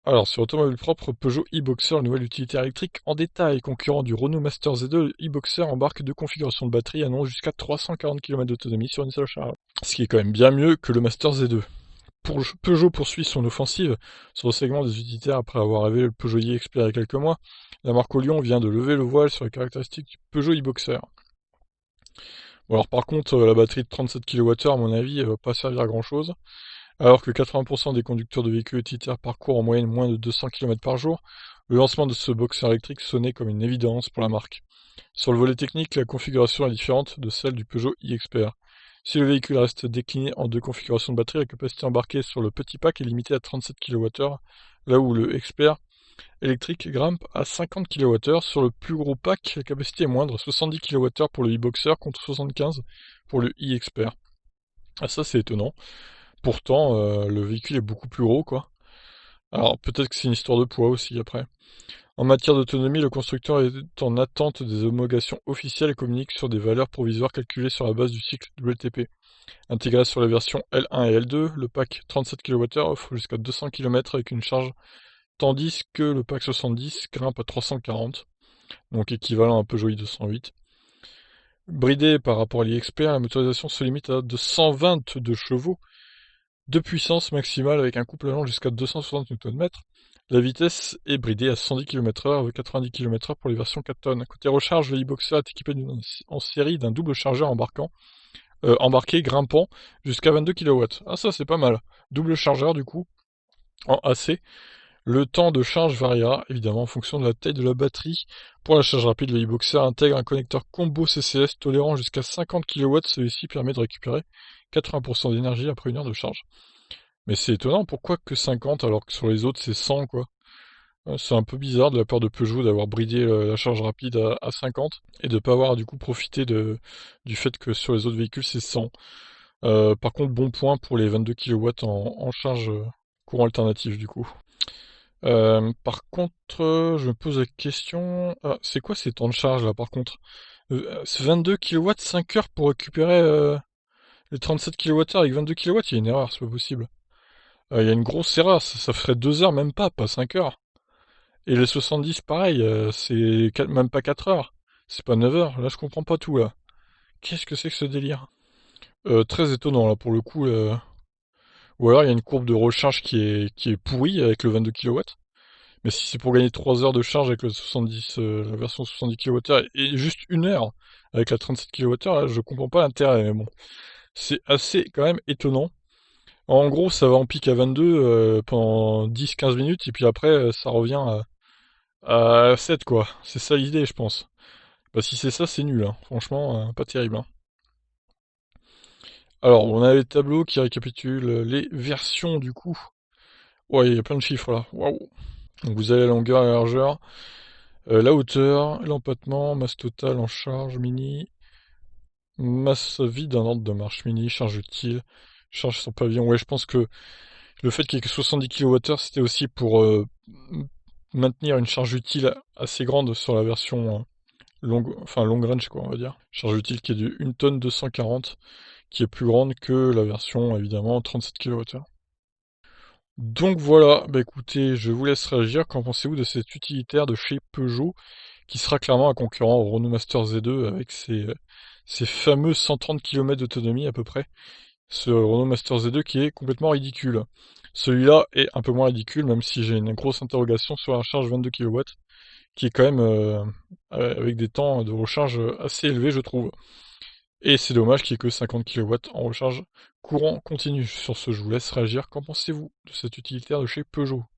Alors, sur Automobile Propre, Peugeot e-Boxer, la nouvelle utilitaire électrique en détail, concurrent du Renault Master Z2, le e-Boxer embarque deux configurations de batterie allant jusqu'à 340 km d'autonomie sur une seule charge. Ce qui est quand même bien mieux que le Master Z2. Peugeot poursuit son offensive sur le segment des utilitaires après avoir révélé le Peugeot e-Expert il y a quelques mois. La marque Lyon vient de lever le voile sur les caractéristiques du Peugeot e-Boxer. Bon, alors par contre, la batterie de 37 kWh, à mon avis, elle va pas servir à grand chose. Alors que 80% des conducteurs de véhicules utilitaires parcourent en moyenne moins de 200 km par jour, le lancement de ce boxer électrique sonnait comme une évidence pour la marque. Sur le volet technique, la configuration est différente de celle du Peugeot e-Expert. Si le véhicule reste décliné en deux configurations de batterie, la capacité embarquée sur le petit pack est limitée à 37 kWh, là où le Expert électrique grimpe à 50 kWh. Sur le plus gros pack, la capacité est moindre, 70 kWh pour le e-Boxer contre 75 pour le e-Expert. Ah, ça c'est étonnant. Pourtant, le véhicule est beaucoup plus gros, quoi. Alors peut-être que c'est une histoire de poids aussi après. En matière d'autonomie, le constructeur est en attente des homologations officielles et communique sur des valeurs provisoires calculées sur la base du cycle WLTP. Intégré sur la version L1 et L2, le pack 37 kWh offre jusqu'à 200 km avec une charge, tandis que le pack 70 grimpe à 340, donc équivalent à un Peugeot i208. Bridé par rapport à l'e-Expert, la motorisation se limite à 222 chevaux de puissance maximale avec un couple allant jusqu'à 260 Nm. La vitesse est bridée à 110 km/h avec 90 km/h pour les versions 4 tonnes. Côté recharge, le e-Boxer est équipé en série d'un double chargeur embarqué grimpant jusqu'à 22 kW. Ah ça c'est pas mal. Double chargeur du coup, en AC. Le temps de charge variera évidemment en fonction de la taille de la batterie. Pour la charge rapide, le e-Boxer intègre un connecteur combo CCS tolérant jusqu'à 50 kW. Celui-ci permet de récupérer 80% d'énergie après une heure de charge. Mais c'est étonnant, pourquoi que 50 alors que sur les autres c'est 100 quoi? C'est un peu bizarre de la part de Peugeot d'avoir bridé la charge rapide à 50 et de pas avoir du coup profité du fait que sur les autres véhicules c'est 100. Par contre, bon point pour les 22 kW en charge courant alternatif du coup. Par contre, je me pose la question, c'est quoi ces temps de charge là par contre? C'est 22 kW, 5 heures pour récupérer les 37 kWh avec 22 kW, il y a une erreur, c'est pas possible. Il y a une grosse erreur, ça ferait 2 heures même pas 5 heures. Et les 70 pareil, c'est même pas 4 heures. C'est pas 9 heures, là je comprends pas tout là. Qu'est-ce que c'est que ce délire? Très étonnant là pour le coup. Ou alors il y a une courbe de recharge qui est pourrie avec le 22 kW. Mais si c'est pour gagner 3 heures de charge avec le 70, la version 70 kWh et juste une heure avec la 37 kWh, là, je comprends pas l'intérêt, mais bon. C'est assez quand même étonnant. En gros, ça va en pic à 22 pendant 10-15 minutes, et puis après, ça revient à 7, quoi. C'est ça l'idée, je pense. Bah, si c'est ça, c'est nul, hein. Franchement, pas terrible, hein. Alors, on a les tableaux qui récapitulent les versions, du coup. Ouais, il y a plein de chiffres, là. Waouh! Donc, vous avez la longueur, la largeur, la hauteur, l'empattement, masse totale en charge mini, masse vide en ordre de marche mini, charge utile, charge sur pavillon. Ouais, je pense que le fait qu'il y ait que 70 kWh, c'était aussi pour maintenir une charge utile assez grande sur la version long range, quoi, on va dire. Charge utile qui est de 1 tonne 240, qui est plus grande que la version, évidemment, 37 kWh. Donc voilà, bah écoutez, je vous laisse réagir. Qu'en pensez-vous de cet utilitaire de chez Peugeot, qui sera clairement un concurrent au Renault Master Z2 avec ses fameux 130 km d'autonomie à peu près? Ce Renault Master Z2 qui est complètement ridicule. Celui-là est un peu moins ridicule, même si j'ai une grosse interrogation sur la charge 22 kW, qui est quand même avec des temps de recharge assez élevés, je trouve. Et c'est dommage qu'il n'y ait que 50 kW en recharge courant continu. Sur ce, je vous laisse réagir. Qu'en pensez-vous de cet utilitaire de chez Peugeot?